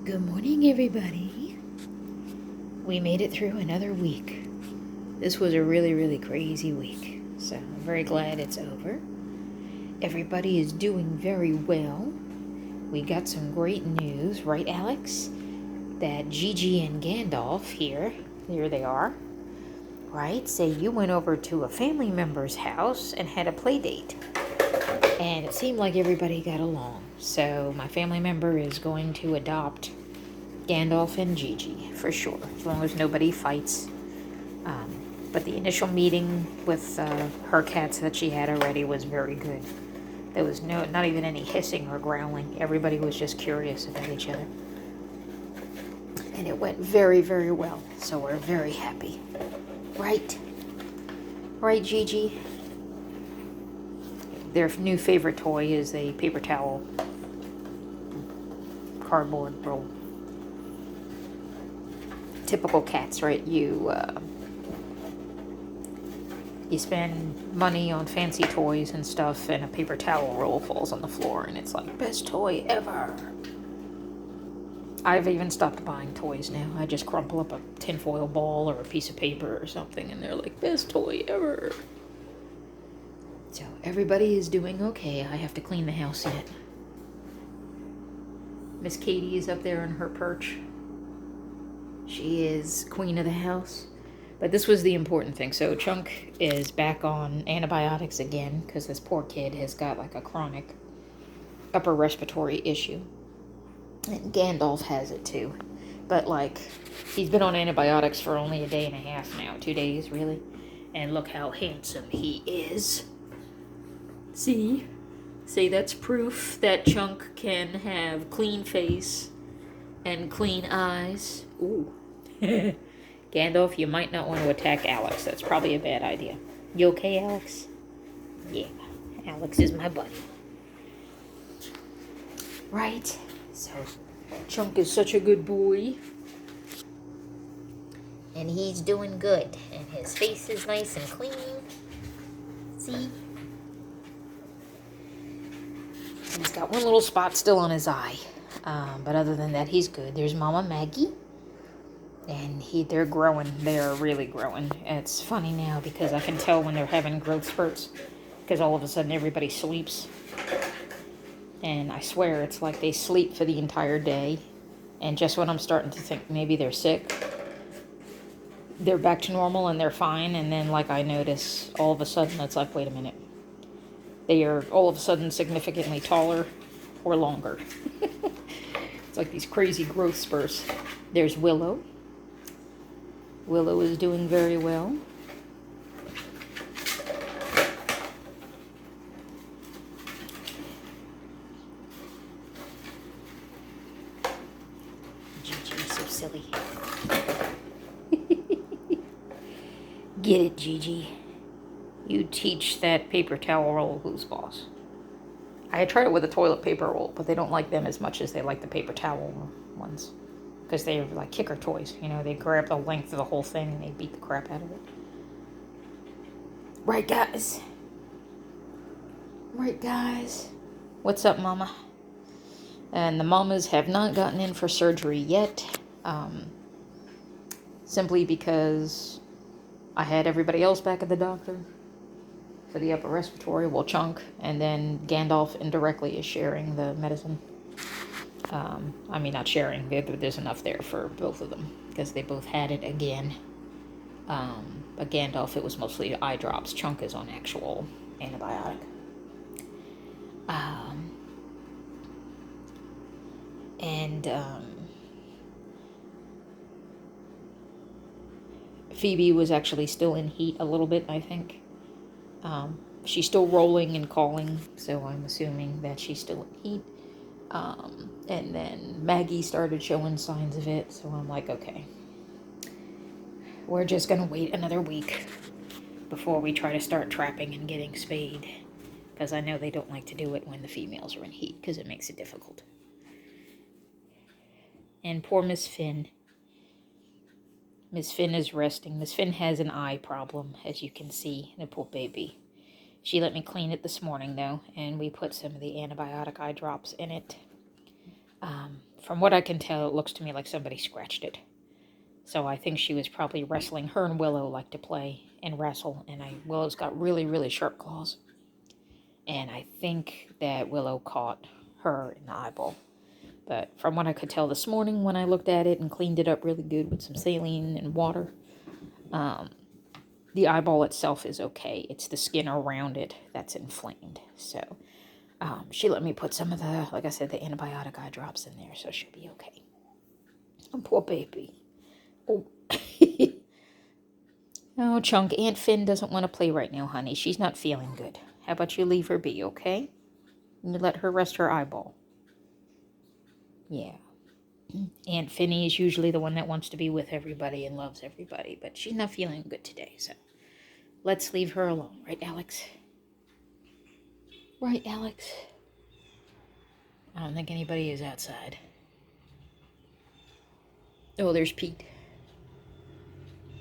Good morning, everybody. We made it through another week. This was a really, really crazy week, so I'm very glad it's over. Everybody is doing very well. We got some great news, right, Alex? That Gigi and Gandalf here they are, right? Say you went over to a family member's house and had a play date. And it seemed like everybody got along. So my family member is going to adopt Gandalf and Gigi, for sure, as long as nobody fights. But the initial meeting with her cats that she had already was very good. There was not even any hissing or growling. Everybody was just curious about each other. And it went very, very well. So we're very happy. Right? Right, Gigi? Their new favorite toy is a paper towel cardboard roll. Typical cats, right? You spend money on fancy toys and stuff, and a paper towel roll falls on the floor, and it's like, best toy ever. I've even stopped buying toys now. I just crumple up a tinfoil ball or a piece of paper or something, and they're like, best toy ever. So everybody is doing okay. I have to clean the house yet. Miss Katie is up there on her perch. She is queen of the house. But this was the important thing. So Chunk is back on antibiotics again because this poor kid has got like a chronic upper respiratory issue. And Gandalf has it too. But like, he's been on antibiotics for only a day and a half now. 2 days, really. And look how handsome he is. See? That's proof that Chunk can have clean face and clean eyes. Ooh. Gandalf, you might not want to attack Alex. That's probably a bad idea. You okay, Alex? Yeah, Alex is my buddy. Right? So, Chunk is such a good boy. And he's doing good. And his face is nice and clean. See? He's got one little spot still on his eye. But other than that, he's good. There's Mama Maggie. And they're growing. They're really growing. It's funny now because I can tell when they're having growth spurts. Because all of a sudden everybody sleeps. And I swear it's like they sleep for the entire day. And just when I'm starting to think maybe they're sick, they're back to normal and they're fine. And then like I notice all of a sudden it's like, wait a minute. They are all of a sudden significantly taller or longer. It's like these crazy growth spurts. There's Willow. Willow is doing very well. Gigi is so silly. Get it, Gigi. You teach that paper towel roll who's boss. I tried it with a toilet paper roll, but they don't like them as much as they like the paper towel ones. Because they're like kicker toys, you know, they grab the length of the whole thing and they beat the crap out of it. Right, guys? Right, guys? What's up, Mama? And the mamas have not gotten in for surgery yet, simply because I had everybody else back at the doctor for the upper respiratory, well, Chunk, and then Gandalf indirectly is sharing the medicine. I mean, not sharing. There's enough there for both of them because they both had it again. But Gandalf, it was mostly eye drops. Chunk is on actual antibiotic. Phoebe was actually still in heat a little bit, I think. She's still rolling and calling, so I'm assuming that she's still in heat. And then Maggie started showing signs of it, so I'm like, okay. We're just gonna wait another week before we try to start trapping and getting spayed. Because I know they don't like to do it when the females are in heat, because it makes it difficult. And poor Miss Finn. Miss Finn is resting. Miss Finn has an eye problem, as you can see, the poor baby. She let me clean it this morning, though, and we put some of the antibiotic eye drops in it From what I can tell, it looks to me like somebody scratched it. So I think she was probably wrestling. Her and Willow like to play and wrestle, and Willow's got really, really sharp claws. And I think that Willow caught her in the eyeball. But from what I could tell this morning when I looked at it and cleaned it up really good with some saline and water, the eyeball itself is okay. It's the skin around it that's inflamed. So she let me put some of the, like I said, the antibiotic eye drops in there, so she'll be okay. Oh, poor baby. Oh. Oh, Chunk, Aunt Finn doesn't want to play right now, honey. She's not feeling good. How about you leave her be, okay? And you let her rest her eyeball. Yeah. Aunt Finny is usually the one that wants to be with everybody and loves everybody, but she's not feeling good today, so let's leave her alone. Right, Alex? Right, Alex? I don't think anybody is outside. Oh, there's Pete.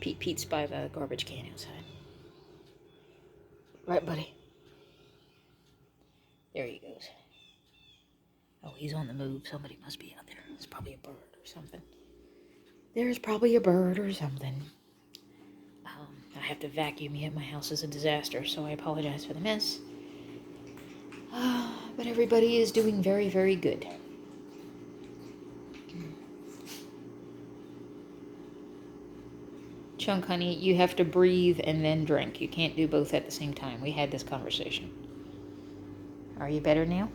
Pete's by the garbage can outside. Right, buddy? There he goes. Oh, he's on the move. Somebody must be out there. It's probably a bird or something. There's probably a bird or something. I have to vacuum yet. My house is a disaster, so I apologize for the mess. But everybody is doing very, very good. Chunk, honey, you have to breathe and then drink. You can't do both at the same time. We had this conversation. Are you better now?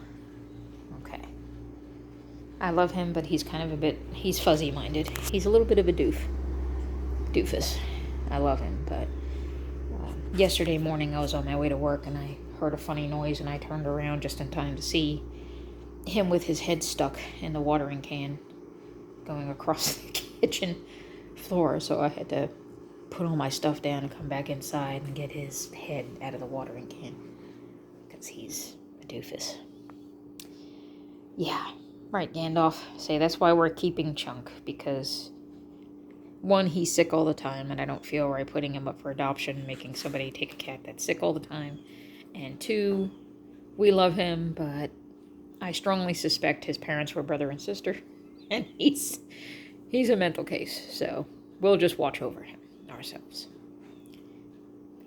Okay. I love him, but he's kind of he's fuzzy-minded. He's a little bit of a doofus. I love him, but yesterday morning I was on my way to work and I heard a funny noise and I turned around just in time to see him with his head stuck in the watering can going across the kitchen floor, so I had to put all my stuff down and come back inside and get his head out of the watering can because he's a doofus. Yeah, right, Gandalf. Say that's why we're keeping Chunk, because one, he's sick all the time and I don't feel right putting him up for adoption, making somebody take a cat that's sick all the time. And two, we love him, but I strongly suspect his parents were brother and sister, and he's a mental case, so we'll just watch over him ourselves.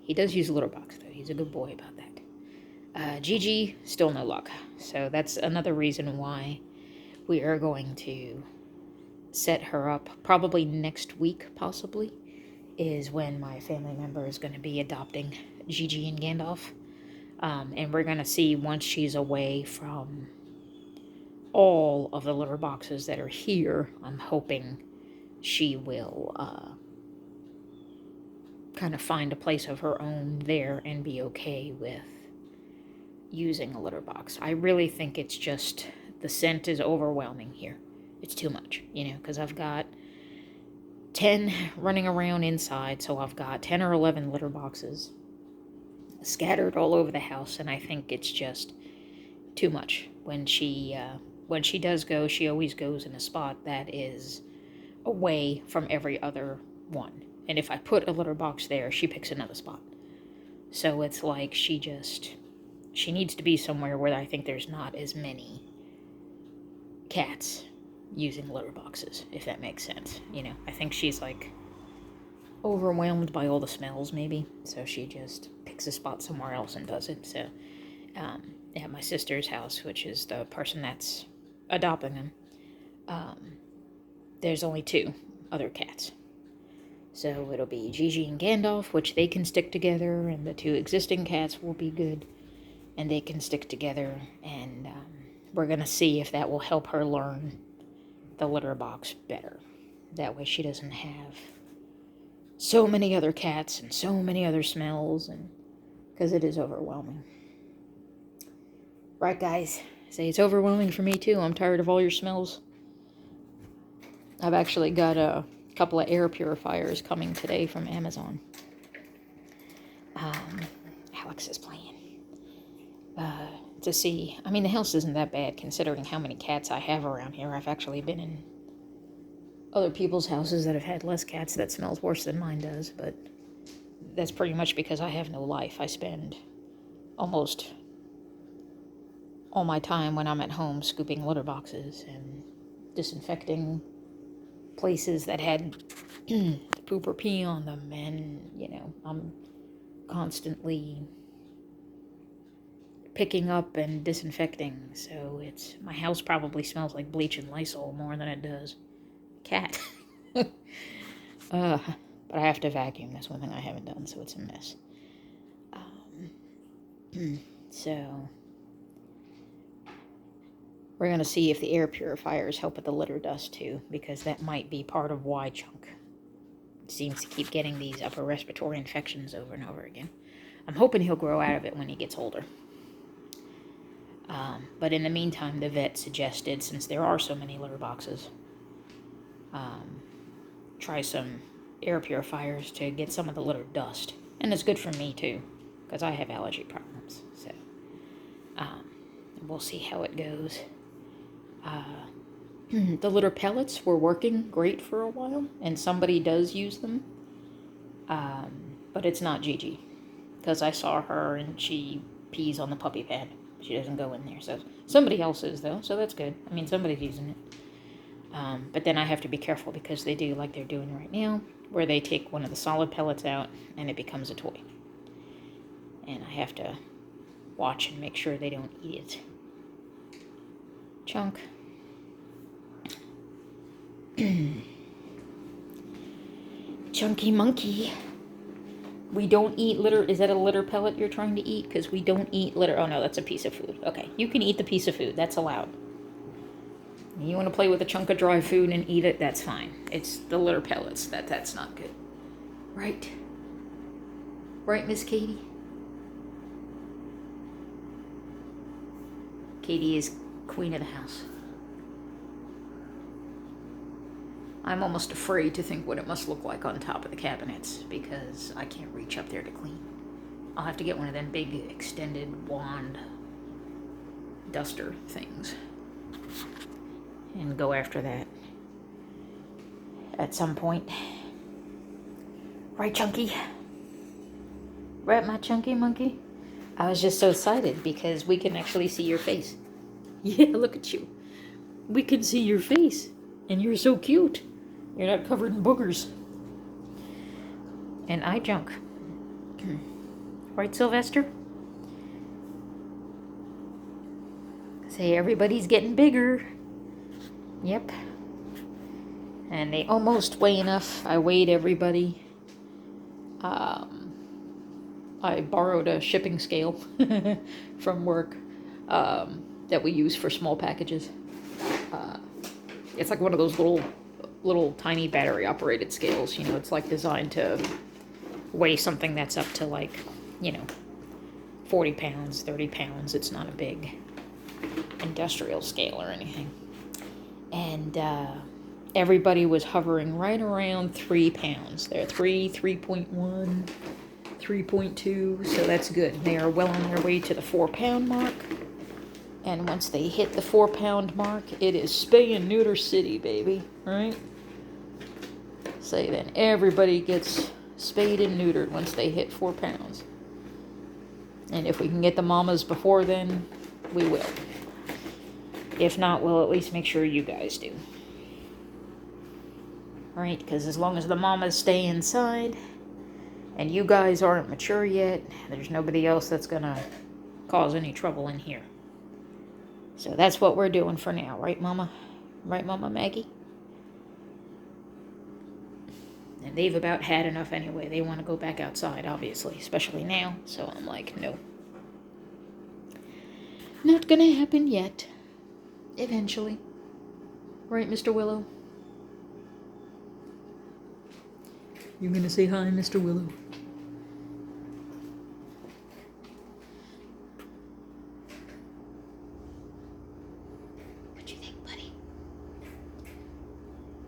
He does use a litter box, though. He's a good boy about that. Gigi, still no luck, so that's another reason why we are going to set her up probably next week, possibly, is when my family member is going to be adopting Gigi and Gandalf. And we're going to see once she's away from all of the litter boxes that are here, I'm hoping she will kind of find a place of her own there and be okay with using a litter box. I really think it's just the scent is overwhelming here. It's too much, because I've got 10 running around inside, so I've got 10 or 11 litter boxes scattered all over the house, and I think it's just too much. When she does go, she always goes in a spot that is away from every other one. And if I put a litter box there, she picks another spot. So it's like she needs to be somewhere where I think there's not as many cats using litter boxes, if that makes sense. I think she's like overwhelmed by all the smells, maybe. So she just picks a spot somewhere else and does it. So at my sister's house, which is the person that's adopting them, there's only 2 other cats. So it'll be Gigi and Gandalf, which they can stick together, and the 2 existing cats will be good, and they can stick together, and we're going to see if that will help her learn the litter box better. That way she doesn't have so many other cats and so many other smells, and because it is overwhelming. Right, guys? Say it's overwhelming for me, too. I'm tired of all your smells. I've actually got a couple of air purifiers coming today from Amazon. Alex is playing. To see, the house isn't that bad considering how many cats I have around here. I've actually been in other people's houses that have had less cats that smells worse than mine does, but that's pretty much because I have no life. I spend almost all my time when I'm at home scooping litter boxes and disinfecting places that had poop or pee on them, and, you know, I'm constantly picking up and disinfecting, so my house probably smells like bleach and Lysol more than it does cat. But I have to vacuum. That's one thing I haven't done, so it's a mess. So we're going to see if the air purifiers help with the litter dust too, because that might be part of why Chunk seems to keep getting these upper respiratory infections over and over again. I'm hoping he'll grow out of it when he gets older. But in the meantime, the vet suggested, since there are so many litter boxes, try some air purifiers to get some of the litter dust. And it's good for me too, because I have allergy problems. So we'll see how it goes. The litter pellets were working great for a while, and somebody does use them. But it's not Gigi, because I saw her and she pees on the puppy pad. She doesn't go in there. So somebody else is, though, so that's good. I mean, somebody's using it. But then I have to be careful, because they do like they're doing right now, where they take one of the solid pellets out and it becomes a toy. And I have to watch and make sure they don't eat it. Chunk. Chunky monkey. We don't eat litter. Is that a litter pellet you're trying to eat? Because we don't eat litter. Oh, no, that's a piece of food. Okay, you can eat the piece of food. That's allowed. You want to play with a chunk of dry food and eat it, that's fine. It's the litter pellets. That's not good. Right? Right, Miss Katie? Katie is queen of the house. I'm almost afraid to think what it must look like on top of the cabinets, because I can't reach up there to clean. I'll have to get one of them big extended wand duster things and go after that at some point. Right, Chunky? Right, my chunky monkey? I was just so excited because we can actually see your face. Yeah, look at you. We can see your face, and you're so cute. You're not covered in boogers. And eye junk. Right, Sylvester? Say everybody's getting bigger. Yep. And they almost weigh enough. I weighed everybody. I borrowed a shipping scale from work that we use for small packages. It's like one of those little tiny battery operated scales. You know, it's like designed to weigh something that's up to, like, 40 pounds, 30 pounds. It's not a big industrial scale or anything. And everybody was hovering right around 3 pounds. They're 3.1, 3.2, so that's good. They are well on their way to the 4-pound mark. And once they hit the 4-pound mark, it is spay and neuter city, baby, right? So then everybody gets spayed and neutered once they hit 4 pounds. And if we can get the mamas before then, we will. If not, we'll at least make sure you guys do. Right? Because as long as the mamas stay inside and you guys aren't mature yet, there's nobody else that's going to cause any trouble in here. So that's what we're doing for now. Right, Mama? Right, Mama Maggie? And they've about had enough anyway. They want to go back outside, obviously. Especially now. So I'm like, no. Not going to happen yet. Eventually. Right, Mr. Willow? You gonna say hi, Mr. Willow? What you think, buddy?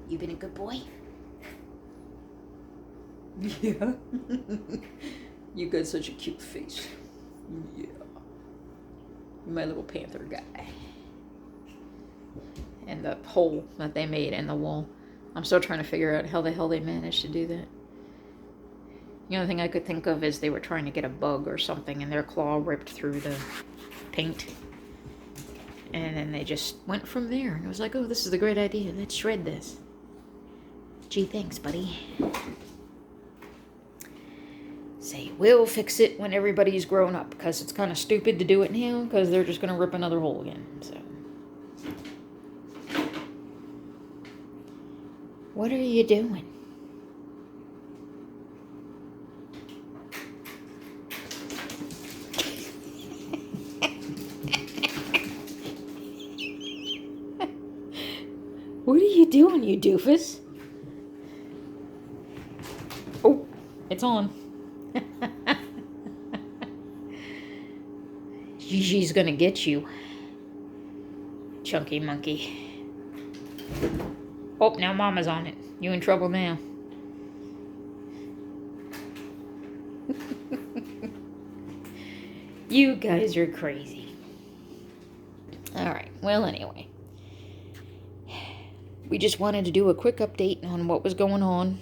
You been a good boy? Yeah. You got such a cute face. Yeah. You're my little panther guy. And the hole that they made in the wall. I'm still trying to figure out how the hell they managed to do that. The only thing I could think of is they were trying to get a bug or something and their claw ripped through the paint. And then they just went from there. And it was like, oh, this is a great idea. Let's shred this. Gee, thanks, buddy. Say, we'll fix it when everybody's grown up, because it's kind of stupid to do it now, because they're just going to rip another hole again. So, what are you doing? What are you doing, you doofus? Oh, it's on. Gigi's gonna get you, chunky monkey. Oh, now Mama's on it. You in trouble now. You guys are crazy. Alright, well, anyway. We just wanted to do a quick update on what was going on.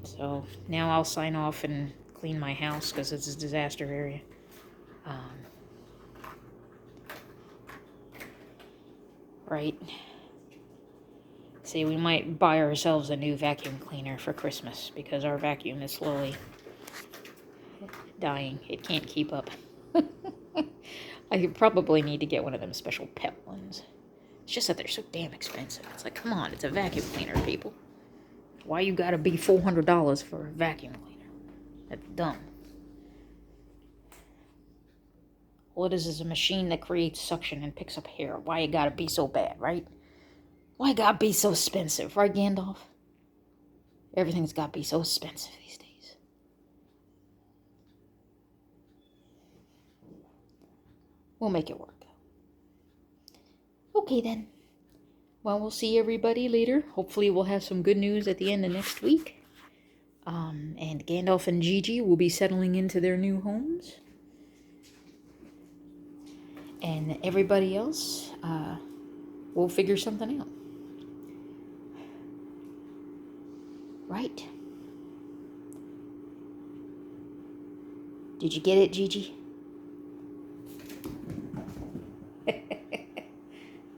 So now I'll sign off and clean my house because it's a disaster area. Right. See, we might buy ourselves a new vacuum cleaner for Christmas because our vacuum is slowly dying. It can't keep up. I could probably need to get one of them special pet ones. It's just that they're so damn expensive. It's like, come on, it's a vacuum cleaner, people. Why you gotta be $400 for a vacuum cleaner? That's dumb. All it is a machine that creates suction and picks up hair. Why you gotta be so bad, right? Why you gotta be so expensive, right, Gandalf? Everything's gotta be so expensive these days. We'll make it work. Okay, then. Well, we'll see everybody later. Hopefully we'll have some good news at the end of next week. And Gandalf and Gigi will be settling into their new homes. And everybody else will figure something out. Right? Did you get it, Gigi?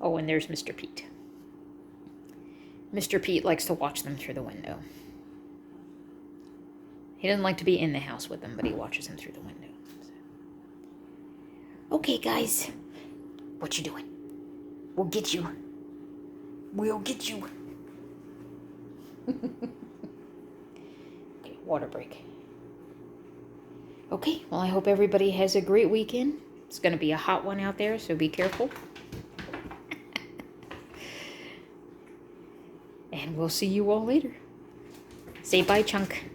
Oh, and there's Mr. Pete. Mr. Pete likes to watch them through the window. He doesn't like to be in the house with them, but he watches them through the window. So. Okay, guys. What you doing? We'll get you. We'll get you. Okay, water break. Okay, well, I hope everybody has a great weekend. It's going to be a hot one out there, so be careful. And we'll see you all later. Say bye, Chunk.